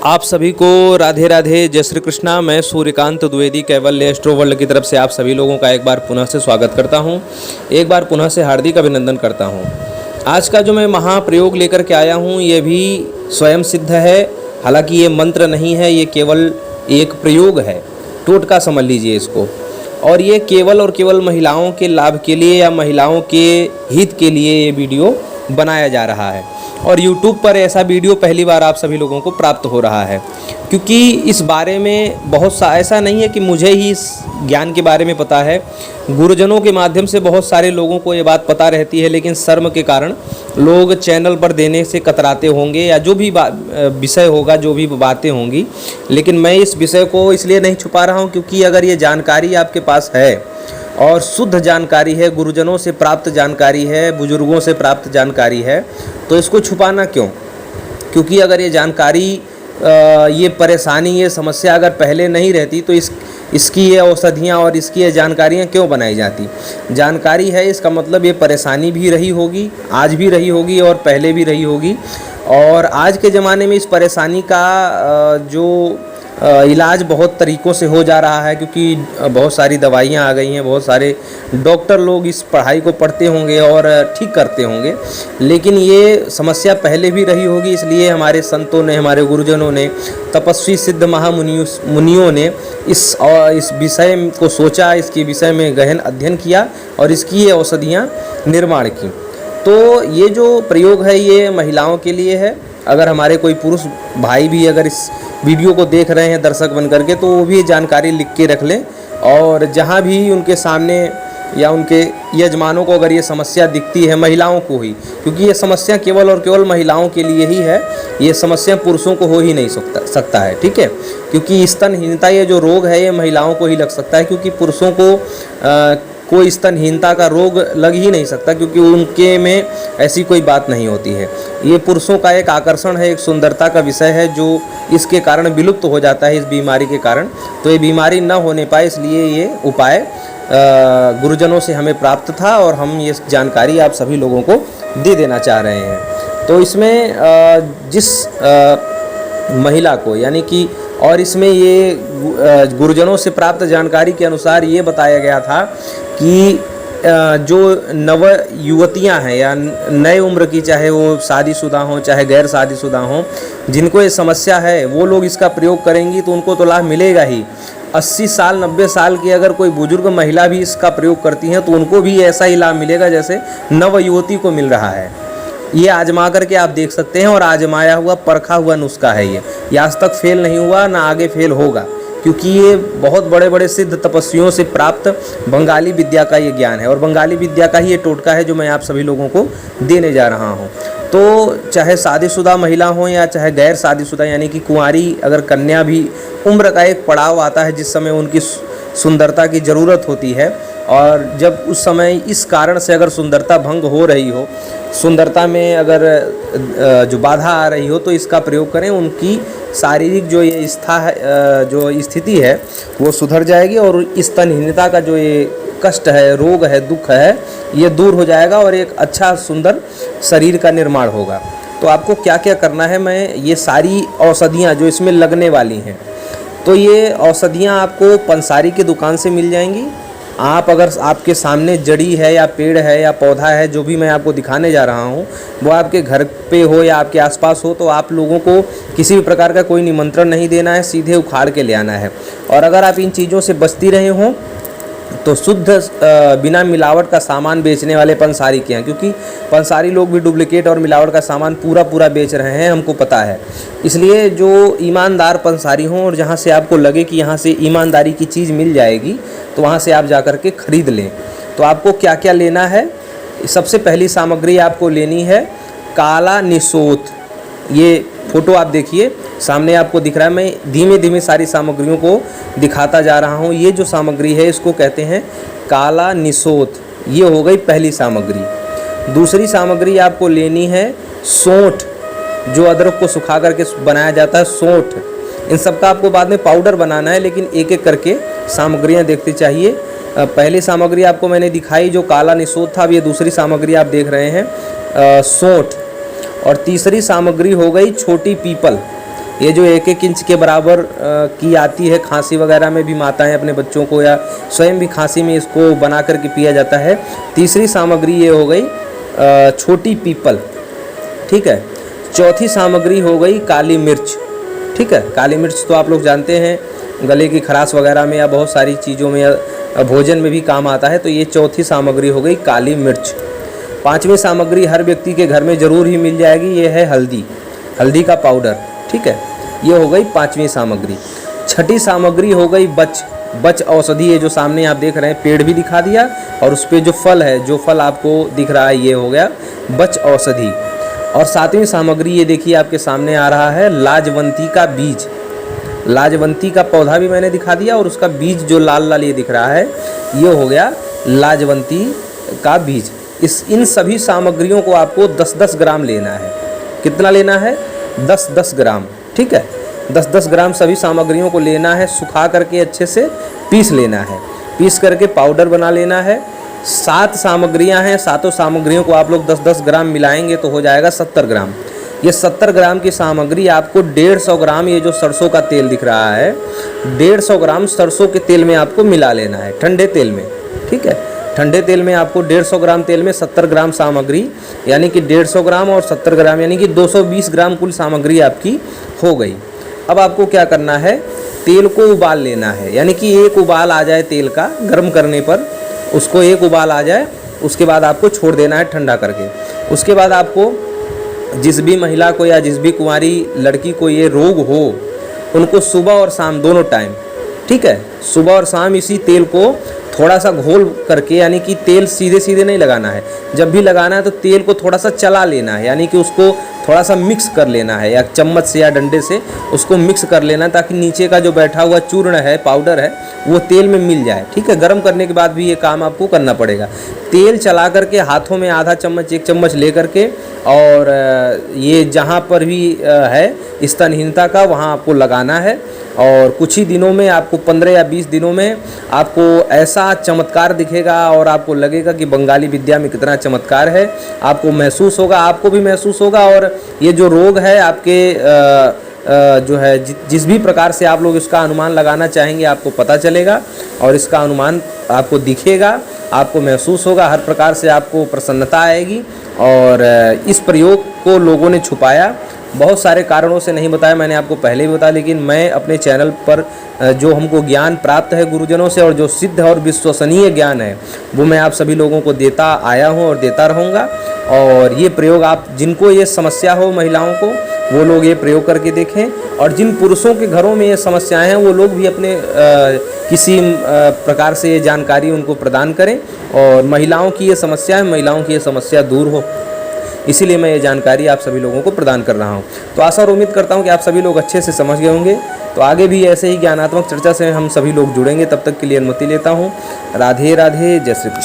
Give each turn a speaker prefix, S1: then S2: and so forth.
S1: आप सभी को राधे राधे, जय श्री कृष्णा। मैं सूर्यकांत द्विवेदी कैवल्य एस्ट्रो वर्ल्ड की तरफ से आप सभी लोगों का एक बार पुनः से स्वागत करता हूं, एक बार पुनः से हार्दिक अभिनंदन करता हूं। आज का जो मैं महाप्रयोग लेकर के आया हूं ये भी स्वयं सिद्ध है। हालांकि ये मंत्र नहीं है, ये केवल एक प्रयोग है, टोटका समझ लीजिए इसको। और ये केवल और केवल महिलाओं के लाभ के लिए या महिलाओं के हित के लिए ये वीडियो बनाया जा रहा है। और YouTube पर ऐसा वीडियो पहली बार आप सभी लोगों को प्राप्त हो रहा है, क्योंकि इस बारे में बहुत सा ऐसा नहीं है कि मुझे ही इस ज्ञान के बारे में पता है। गुरुजनों के माध्यम से बहुत सारे लोगों को ये बात पता रहती है, लेकिन शर्म के कारण लोग चैनल पर देने से कतराते होंगे या जो भी विषय होगा, जो भी बातें होंगी। लेकिन मैं इस विषय को इसलिए नहीं छुपा रहा हूँ क्योंकि अगर ये जानकारी आपके पास है और शुद्ध जानकारी है, गुरुजनों से प्राप्त जानकारी है, बुजुर्गों से प्राप्त जानकारी है, तो इसको छुपाना क्यों? क्योंकि अगर ये जानकारी, ये परेशानी, ये समस्या अगर पहले नहीं रहती तो इसकी ये औषधियाँ और इसकी ये जानकारियाँ क्यों बनाई जाती? जानकारी है, इसका मतलब ये परेशानी भी रही होगी, आज भी रही होगी और पहले भी रही होगी। और आज के ज़माने में इस परेशानी का जो इलाज बहुत तरीक़ों से हो जा रहा है, क्योंकि बहुत सारी दवाइयाँ आ गई हैं, बहुत सारे डॉक्टर लोग इस पढ़ाई को पढ़ते होंगे और ठीक करते होंगे। लेकिन ये समस्या पहले भी रही होगी, इसलिए हमारे संतों ने, हमारे गुरुजनों ने, तपस्वी सिद्ध मुनियों ने इस विषय को सोचा, इसके विषय में गहन अध्ययन किया और इसकी ये औषधियाँ निर्माण की। तो ये जो प्रयोग है ये महिलाओं के लिए है। अगर हमारे कोई पुरुष भाई भी अगर इस वीडियो को देख रहे हैं दर्शक बन करके, तो वो भी जानकारी लिख के रख लें। और जहाँ भी उनके सामने या उनके यजमानों को अगर ये समस्या दिखती है, महिलाओं को ही, क्योंकि ये समस्या केवल और केवल महिलाओं के लिए ही है, ये समस्या पुरुषों को हो ही नहीं सकता है, ठीक है। क्योंकि स्तनहीनता ये जो रोग है ये महिलाओं को ही लग सकता है, क्योंकि पुरुषों को कोई स्तनहीनता का रोग लग ही नहीं सकता, क्योंकि उनके में ऐसी कोई बात नहीं होती है। ये पुरुषों का एक आकर्षण है, एक सुंदरता का विषय है जो इसके कारण विलुप्त हो जाता है, इस बीमारी के कारण। तो ये बीमारी न होने पाए इसलिए ये उपाय गुरुजनों से हमें प्राप्त था और हम ये जानकारी आप सभी लोगों को दे देना चाह रहे हैं। तो इसमें जिस महिला को, यानी कि, और इसमें ये गुरुजनों से प्राप्त जानकारी के अनुसार ये बताया गया था कि जो नव युवतियाँ हैं या नए उम्र की, चाहे वो शादीशुदा हों चाहे गैर शादीशुदा हों, जिनको ये समस्या है वो लोग इसका प्रयोग करेंगी तो उनको तो लाभ मिलेगा ही। 80 साल 90 साल की अगर कोई बुजुर्ग महिला भी इसका प्रयोग करती हैं तो उनको भी ऐसा ही लाभ मिलेगा जैसे नव युवती को मिल रहा है। ये आजमा करके आप देख सकते हैं, और आजमाया हुआ परखा हुआ नुस्खा है ये आज तक फेल नहीं हुआ, ना आगे फेल होगा, क्योंकि ये बहुत बड़े बड़े सिद्ध तपस्वियों से प्राप्त बंगाली विद्या का ये ज्ञान है और बंगाली विद्या का ही ये टोटका है जो मैं आप सभी लोगों को देने जा रहा हूँ। तो चाहे शादीशुदा महिला हो या चाहे गैर शादीशुदा, यानी कि कुंवारी अगर कन्या भी, उम्र का एक पड़ाव आता है जिस समय उनकी सुंदरता की ज़रूरत होती है, और जब उस समय इस कारण से अगर सुंदरता भंग हो रही हो, सुंदरता में अगर जो बाधा आ रही हो, तो इसका प्रयोग करें। उनकी शारीरिक जो ये जो स्थिति है वो सुधर जाएगी और स्तनहीनता का जो ये कष्ट है, रोग है, दुख है, ये दूर हो जाएगा और एक अच्छा सुंदर शरीर का निर्माण होगा। तो आपको क्या क्या करना है, मैं ये सारी औषधियाँ जो इसमें लगने वाली हैं, तो ये औषधियाँ आपको पंसारी की दुकान से मिल जाएंगी। आप अगर आपके सामने जड़ी है या पेड़ है या पौधा है, जो भी मैं आपको दिखाने जा रहा हूँ, वो आपके घर पे हो या आपके आसपास हो, तो आप लोगों को किसी भी प्रकार का कोई निमंत्रण नहीं देना है, सीधे उखाड़ के ले आना है। और अगर आप इन चीज़ों से बचती रहे हों तो शुद्ध बिना मिलावट का सामान बेचने वाले पंसारी के हैं, क्योंकि पंसारी लोग भी डुप्लीकेट और मिलावट का सामान पूरा बेच रहे हैं, हमको पता है। इसलिए जो ईमानदार पंसारी हों और जहां से आपको लगे कि यहाँ से ईमानदारी की चीज़ मिल जाएगी, तो वहाँ से आप जा कर के ख़रीद लें। तो आपको क्या क्या लेना है? सबसे पहली सामग्री आपको लेनी है काला निशोथ। ये फ़ोटो आप देखिए, सामने आपको दिख रहा है। मैं धीमे धीमे सारी सामग्रियों को दिखाता जा रहा हूँ। ये जो सामग्री है इसको कहते हैं काला निशोथ। ये हो गई पहली सामग्री। दूसरी सामग्री आपको लेनी है सौंठ, जो अदरक को सुखा करके बनाया जाता है, सौंठ। इन सब का आपको बाद में पाउडर बनाना है, लेकिन एक एक करके सामग्रियाँ देखते चाहिए। पहली सामग्री आपको मैंने दिखाई जो काला निशोथ था। अब ये दूसरी सामग्री आप देख रहे हैं सौंठ। और तीसरी सामग्री हो गई छोटी पीपल। ये जो 1-1 इंच के बराबर की आती है, खांसी वगैरह में भी माताएं अपने बच्चों को या स्वयं भी खांसी में इसको बना करके पिया जाता है। तीसरी सामग्री ये हो गई छोटी पीपल, ठीक है। चौथी सामग्री हो गई काली मिर्च, ठीक है। काली मिर्च तो आप लोग जानते हैं गले की खराश वगैरह में या बहुत सारी चीज़ों में या भोजन में भी काम आता है, तो ये चौथी सामग्री हो गई काली मिर्च। पांचवी सामग्री हर व्यक्ति के घर में ज़रूर ही मिल जाएगी, ये है हल्दी, हल्दी का पाउडर, ठीक है। ये हो गई पांचवी सामग्री। छठी सामग्री हो गई बच औषधि। ये जो सामने आप देख रहे हैं पेड़ भी दिखा दिया और उस पर जो फल है, जो फल आपको दिख रहा है, ये हो गया बच औषधि। और सातवीं सामग्री ये देखिए आपके सामने आ रहा है लाजवंती का बीज। लाजवंती का पौधा भी मैंने दिखा दिया और उसका बीज जो लाल लाल ये दिख रहा है, ये हो गया लाजवंती का बीज। इन सभी सामग्रियों को आपको 10-10 ग्राम लेना है। कितना लेना है? 10-10 ग्राम, ठीक है। 10-10 ग्राम सभी सामग्रियों को लेना है, सुखा करके अच्छे से पीस लेना है, पीस करके पाउडर बना लेना है। 7 सामग्रियां हैं, सातों सामग्रियों को आप लोग 10-10 ग्राम मिलाएंगे तो हो जाएगा 70 ग्राम। ये 70 ग्राम की सामग्री आपको 150 ग्राम, ये जो सरसों का तेल दिख रहा है, 150 ग्राम सरसों के तेल में आपको मिला लेना है, ठंडे तेल में, ठीक है। ठंडे तेल में आपको 150 ग्राम तेल में 70 ग्राम सामग्री, यानी कि 150 ग्राम और 70 ग्राम यानी कि 220 ग्राम कुल सामग्री आपकी हो गई। अब आपको क्या करना है? तेल को उबाल लेना है, यानी कि एक उबाल आ जाए तेल का गर्म करने पर, उसको एक उबाल आ जाए, उसके बाद आपको छोड़ देना है ठंडा करके। उसके बाद आपको जिस भी महिला को या जिस भी कुंवारी लड़की को ये रोग हो, उनको सुबह और शाम दोनों टाइम, ठीक है, सुबह और शाम इसी तेल को थोड़ा सा घोल करके, यानी कि तेल सीधे सीधे नहीं लगाना है, जब भी लगाना है तो तेल को थोड़ा सा चला लेना है, यानी कि उसको थोड़ा सा मिक्स कर लेना है, या चम्मच से या डंडे से उसको मिक्स कर लेना है, ताकि नीचे का जो बैठा हुआ चूर्ण है, पाउडर है, वो तेल में मिल जाए, ठीक है। गर्म करने के बाद भी ये काम आपको करना पड़ेगा। तेल चला करके हाथों में आधा चम्मच 1 चम्मच ले करके, और ये जहाँ पर भी है स्तनहीनता का, वहाँ आपको लगाना है। और कुछ ही दिनों में आपको 15 या 20 दिनों में आपको ऐसा चमत्कार दिखेगा और आपको लगेगा कि बंगाली विद्या में कितना चमत्कार है। आपको महसूस होगा, आपको भी महसूस होगा, और ये जो रोग है आपके जो है जिस भी प्रकार से आप लोग इसका अनुमान लगाना चाहेंगे आपको पता चलेगा, और इसका अनुमान आपको दिखेगा, आपको महसूस होगा, हर प्रकार से आपको प्रसन्नता आएगी। और इस प्रयोग को लोगों ने छुपाया, बहुत सारे कारणों से नहीं बताया, मैंने आपको पहले ही बताया, लेकिन मैं अपने चैनल पर जो हमको ज्ञान प्राप्त है गुरुजनों से, और जो सिद्ध और विश्वसनीय ज्ञान है, वो मैं आप सभी लोगों को देता आया हूँ और देता रहूँगा। और ये प्रयोग आप जिनको ये समस्या हो, महिलाओं को, वो लोग ये प्रयोग करके देखें, और जिन पुरुषों के घरों में ये समस्याएं हैं, वो लोग भी अपने किसी प्रकार से ये जानकारी उनको प्रदान करें, और महिलाओं की ये समस्या है, महिलाओं की ये समस्या दूर हो, इसीलिए मैं ये जानकारी आप सभी लोगों को प्रदान कर रहा हूँ। तो आशा और उम्मीद करता हूँ कि आप सभी लोग अच्छे से समझ गए होंगे। तो आगे भी ऐसे ही ज्ञानात्मक चर्चा से हम सभी लोग जुड़ेंगे, तब तक के लिए अनुमति लेता हूँ। राधे राधे, जय श्री कृष्ण।